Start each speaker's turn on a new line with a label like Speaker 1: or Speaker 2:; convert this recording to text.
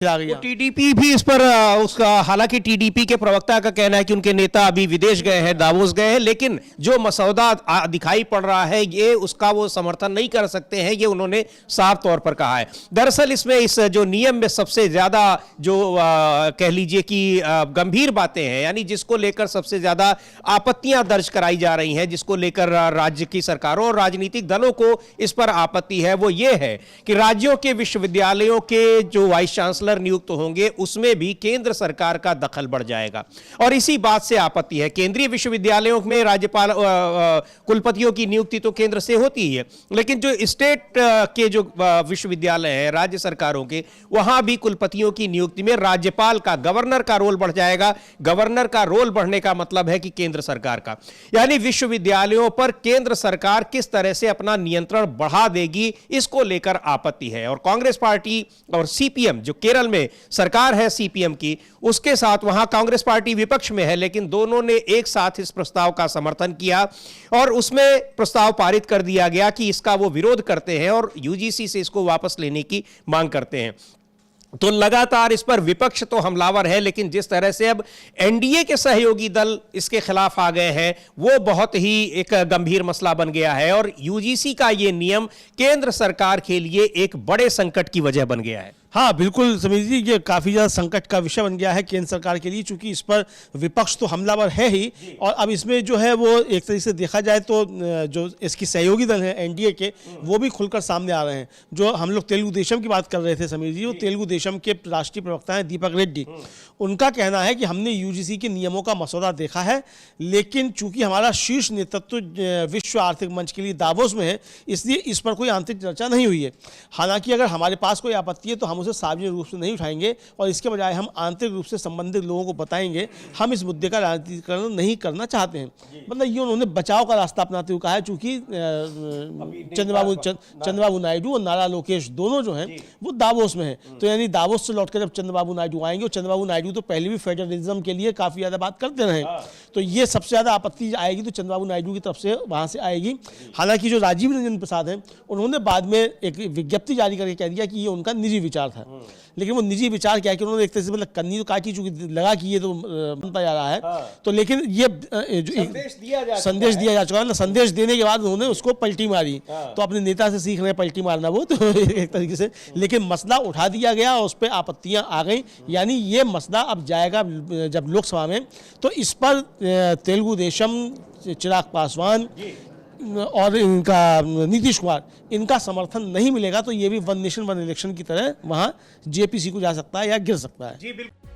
Speaker 1: TDP भी इस पर उसका, हालांकि टीडीपी के प्रवक्ता का कहना है कि उनके नेता अभी विदेश गए हैं, दावोस गए हैं, लेकिन जो मसौदा दिखाई पड़ रहा है ये उसका वो समर्थन नहीं कर सकते हैं, ये उन्होंने साफ तौर पर कहा है। दरअसल इसमें इस जो नियम में सबसे ज्यादा जो कह लीजिए कि गंभीर बातें हैं, यानी जिसको लेकर सबसे ज्यादा आपत्तियां दर्ज कराई जा रही हैं, जिसको लेकर राज्य की सरकारों और राजनीतिक दलों को इस पर आपत्ति है, वो ये है कि राज्यों के विश्वविद्यालयों के जो वाइस चांसलर नियुक्त होंगे उसमें भी केंद्र सरकार का दखल बढ़ जाएगा। और इसी बात से आपत्ति है। केंद्रीय विश्वविद्यालयों में राज्यपाल कुलपतियों की नियुक्ति तो केंद्र से होती ही है, लेकिन जो स्टेट के जो विश्वविद्यालय हैं राज्य सरकारों के, वहां भी कुलपतियों की नियुक्ति में राज्यपाल का, गवर्नर का रोल बढ़ जाएगा। गवर्नर का रोल बढ़ने का मतलब है कि केंद्र सरकार का, यानी विश्वविद्यालयों पर केंद्र सरकार किस तरह से अपना नियंत्रण बढ़ा देगी, इसको लेकर आपत्ति है। और कांग्रेस पार्टी और सीपीएम, जो केरल में सरकार है सीपीएम की, उसके साथ वहां कांग्रेस पार्टी विपक्ष में है, लेकिन दोनों ने एक साथ इस प्रस्ताव का समर्थन किया और उसमें प्रस्ताव पारित कर दिया गया कि इसका वो विरोध करते हैं और यूजीसी से इसको वापस लेने की मांग करते हैं। तो लगातार इस पर विपक्ष तो हमलावर है, लेकिन जिस तरह से अब एनडीए के सहयोगी दल इसके खिलाफ आ गए हैं, वो बहुत ही एक गंभीर मसला बन गया है और यूजीसी का ये नियम केंद्र सरकार के लिए एक बड़े संकट की वजह बन गया है।
Speaker 2: हाँ बिल्कुल समीर जी, ये काफ़ी ज़्यादा संकट का विषय बन गया है केंद्र सरकार के लिए, चूंकि इस पर विपक्ष तो हमलावर है ही, और अब इसमें जो है वो एक तरीके से देखा जाए तो जो इसकी सहयोगी दल हैं एनडीए के, वो भी खुलकर सामने आ रहे हैं। जो हम लोग तेलुगु देशम की बात कर रहे थे समीर जी, वो तेलुगु देशम के राष्ट्रीय प्रवक्ता हैं दीपक रेड्डी, उनका कहना है कि हमने यूजीसी के नियमों का मसौदा देखा है, लेकिन चूंकि हमारा शीर्ष नेतृत्व विश्व आर्थिक मंच के लिए दावोस में है, इसलिए इस पर कोई आंतरिक चर्चा नहीं हुई है। हालांकि अगर हमारे पास कोई आपत्ति है तो हम उसे सार्वजनिक रूप से नहीं उठाएंगे और इसके बजाय हम आंतरिक रूप से संबंधित लोगों को बताएंगे हम इस मुद्दे का राजनीतिकरण नहीं करना चाहते हैं। मतलब ये उन्होंने बचाव का रास्ता अपनाते हुए कहा है, चूंकि चंद्रबाबू नायडू और नारा लोकेश दोनों जो हैं वो दावोस में हैं, तो यानी दावोस से लौटकर जब चंद्रबाबू नायडू आएंगे, और चंद्रबाबू नायडू तो पहले भी फेडरलिज्म के लिए काफ़ी ज़्यादा बात करते रहे, तो ये सबसे ज़्यादा आपत्ति आएगी तो चंद्रबाबू नायडू की तरफ से वहाँ से आएगी। हालांकि जो राजीव रंजन प्रसाद हैं उन्होंने बाद में एक विज्ञप्ति जारी करके कह दिया कि ये उनका निजी विचार था, लेकिन वो निजी विचार क्या है कि उन्होंने एक तरह से मतलब कन्नी तो काटी, चूंकि लगा कि ये तो बनता जा रहा है, तो लेकिन ये संदेश दिया जा चुका है ना, संदेश देने के बाद उन्होंने उसको पलटी मारी, तो अपने नेता से सीख रहे हैं पलटी मारना वो, तो एक तरीके से, लेकिन मसला उठा दिया गया और उस पर आपत्तियां आ गई। यानी ये मसला अब जाएगा जब लोकसभा में, तो इस पर तेलुगु देशम, चिराग पासवान और इनका नीतीश कुमार, इनका समर्थन नहीं मिलेगा, तो ये भी वन नेशन वन इलेक्शन की तरह वहाँ जेपीसी को जा सकता है या गिर सकता है। जी बिल्कुल।